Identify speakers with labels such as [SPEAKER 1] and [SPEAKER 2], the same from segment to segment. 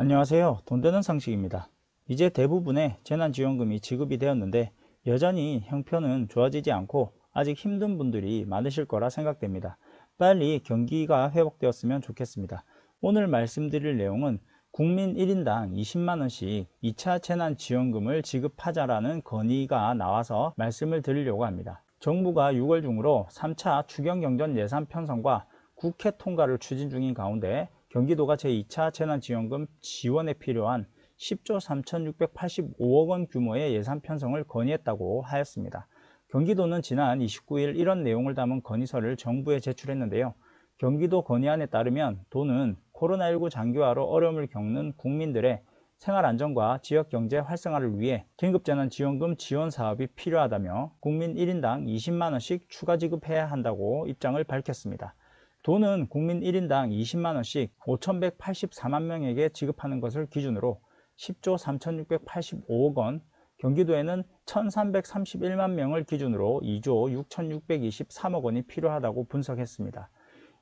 [SPEAKER 1] 안녕하세요. 돈 되는 상식입니다. 이제 대부분의 재난지원금이 지급이 되었는데 여전히 형편은 좋아지지 않고 아직 힘든 분들이 많으실 거라 생각됩니다. 빨리 경기가 회복되었으면 좋겠습니다. 오늘 말씀드릴 내용은 국민 1인당 20만원씩 2차 재난지원금을 지급하자라는 건의가 나와서 말씀을 드리려고 합니다. 정부가 6월 중으로 3차 추경경전 예산 편성과 국회 통과를 추진 중인 가운데 경기도가 제2차 재난지원금 지원에 필요한 10조 3,685억 원 규모의 예산 편성을 건의했다고 하였습니다. 경기도는 지난 29일 이런 내용을 담은 건의서를 정부에 제출했는데요. 경기도 건의안에 따르면 도는 코로나19 장기화로 어려움을 겪는 국민들의 생활안정과 지역경제 활성화를 위해 긴급재난지원금 지원 사업이 필요하다며 국민 1인당 20만원씩 추가 지급해야 한다고 입장을 밝혔습니다. 도는 국민 1인당 20만원씩 5,184만 명에게 지급하는 것을 기준으로 10조 3,685억 원, 경기도에는 1,331만 명을 기준으로 2조 6,623억 원이 필요하다고 분석했습니다.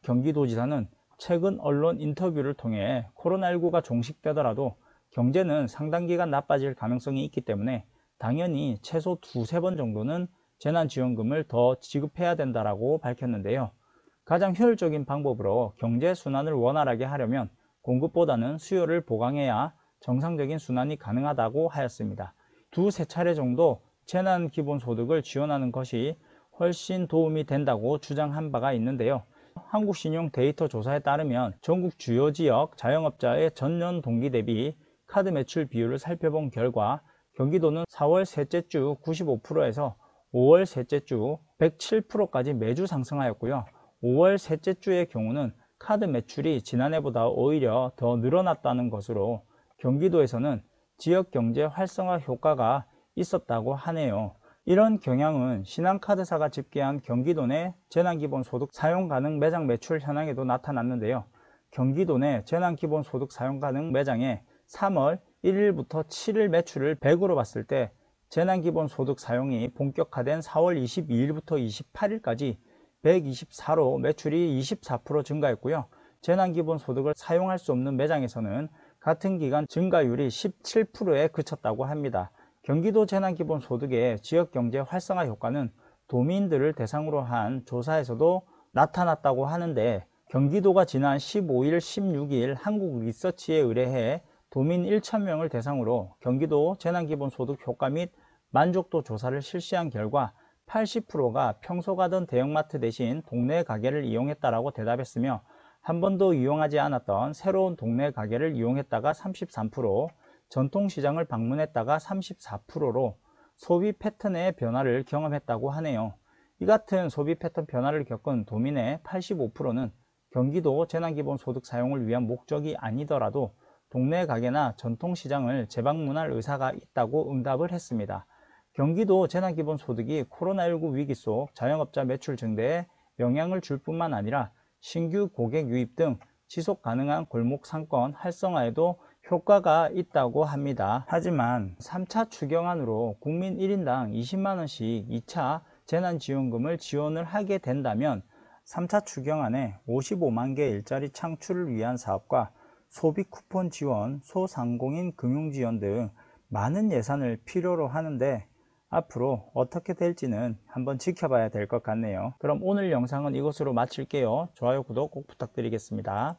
[SPEAKER 1] 경기도지사는 최근 언론 인터뷰를 통해 코로나19가 종식되더라도 경제는 상당 기간 나빠질 가능성이 있기 때문에 당연히 최소 두세 번 정도는 재난지원금을 더 지급해야 된다고 밝혔는데요. 가장 효율적인 방법으로 경제 순환을 원활하게 하려면 공급보다는 수요를 보강해야 정상적인 순환이 가능하다고 하였습니다. 두세 차례 정도 재난기본소득을 지원하는 것이 훨씬 도움이 된다고 주장한 바가 있는데요. 한국신용 데이터 조사에 따르면 전국 주요 지역 자영업자의 전년 동기 대비 카드 매출 비율을 살펴본 결과 경기도는 4월 셋째 주 95%에서 5월 셋째 주 107%까지 매주 상승하였고요. 5월 셋째 주의 경우는 카드 매출이 지난해보다 오히려 더 늘어났다는 것으로 경기도에서는 지역경제 활성화 효과가 있었다고 하네요. 이런 경향은 신한카드사가 집계한 경기도 내 재난기본소득 사용 가능 매장 매출 현황에도 나타났는데요. 경기도 내 재난기본소득 사용 가능 매장의 3월 1일부터 7일 매출을 100으로 봤을 때 재난기본소득 사용이 본격화된 4월 22일부터 28일까지 124로 매출이 24% 증가했고요. 재난기본소득을 사용할 수 없는 매장에서는 같은 기간 증가율이 17%에 그쳤다고 합니다. 경기도 재난기본소득의 지역경제 활성화 효과는 도민들을 대상으로 한 조사에서도 나타났다고 하는데 경기도가 지난 15일, 16일 한국리서치에 의뢰해 도민 1,000명을 대상으로 경기도 재난기본소득 효과 및 만족도 조사를 실시한 결과 80%가 평소 가던 대형마트 대신 동네 가게를 이용했다라고 대답했으며 한 번도 이용하지 않았던 새로운 동네 가게를 이용했다가 33%, 전통시장을 방문했다가 34%로 소비 패턴의 변화를 경험했다고 하네요. 이 같은 소비 패턴 변화를 겪은 도민의 85%는 경기도 재난기본소득 사용을 위한 목적이 아니더라도 동네 가게나 전통시장을 재방문할 의사가 있다고 응답을 했습니다. 경기도 재난기본소득이 코로나19 위기 속 자영업자 매출 증대에 영향을 줄 뿐만 아니라 신규 고객 유입 등 지속 가능한 골목 상권 활성화에도 효과가 있다고 합니다. 하지만 3차 추경안으로 국민 1인당 20만원씩 2차 재난지원금을 지원을 하게 된다면 3차 추경안에 55만 개 일자리 창출을 위한 사업과 소비 쿠폰 지원, 소상공인 금융 지원 등 많은 예산을 필요로 하는데 앞으로 어떻게 될지는 한번 지켜봐야 될 것 같네요. 그럼 오늘 영상은 이것으로 마칠게요. 좋아요, 구독 꼭 부탁드리겠습니다.